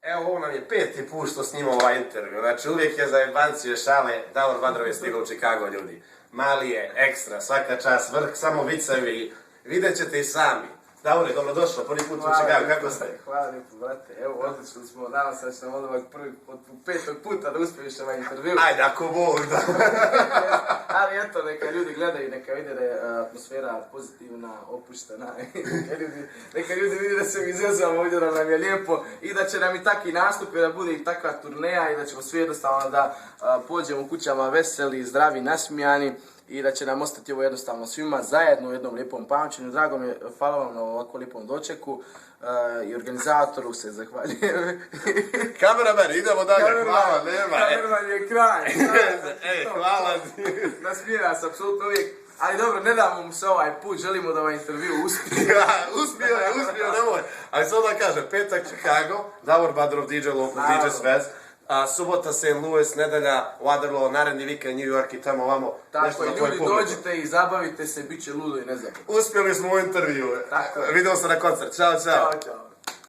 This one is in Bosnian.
Evo, ovo nam je 5. put što snimamo ovaj intervju. Znači, uvijek je za jebancije šale. Davor Badrov je stigao u Chicago, ljudi. Mali je, ekstra, svaka čast, vrh, samo vicevi. Vidjet ćete i sami. Davore, dobrodošlo, prvi put u Chicago, kako ste? Hvala lijepo, brate. Evo, odličili smo, nadam se da ćemo od ovog od 5. puta da uspiješ ovaj intervju. Ajde, ako Bog da. Ali eto, neka ljudi gledaju, neka vide da je atmosfera pozitivna, opuštena. Neka ljudi vidi da se mi izvezamo ovdje, da nam je lijepo i da će nam i takvi nastupi, da bude i takva turneja i da ćemo svi jednostavno da pođemo u kućama veseli, zdravi, nasmijani. I da će nam ostati ovo jednostavno svima zajedno u jednom lijepom pamćenju. Drago mi je, hvala vam na ovako lijepom dočeku i organizatoru se zahvaljujem. Kameraman, idemo dalje, hvala, nema. Kameraman je kraj. Hvala ti. Nasmijeva se, apsolutno uvijek. Ali dobro, ne damo mu se ovaj put, želimo da ovaj intervju uspije. Uspio, nemoj. Ali sad da kažem, petak Chicago, Davor Badrov, DJ Local, DJ Svez. Subota St. Louis, nedelja Waterloo, naredni vikend New York i tamo ovamo. Tako je, ljudi dođite i zabavite se, bit će ludo i nezabavno. Uspjeli smo u intervju. Tako je. Vidimo se na koncert. Ćao, čao. Ćao, čao.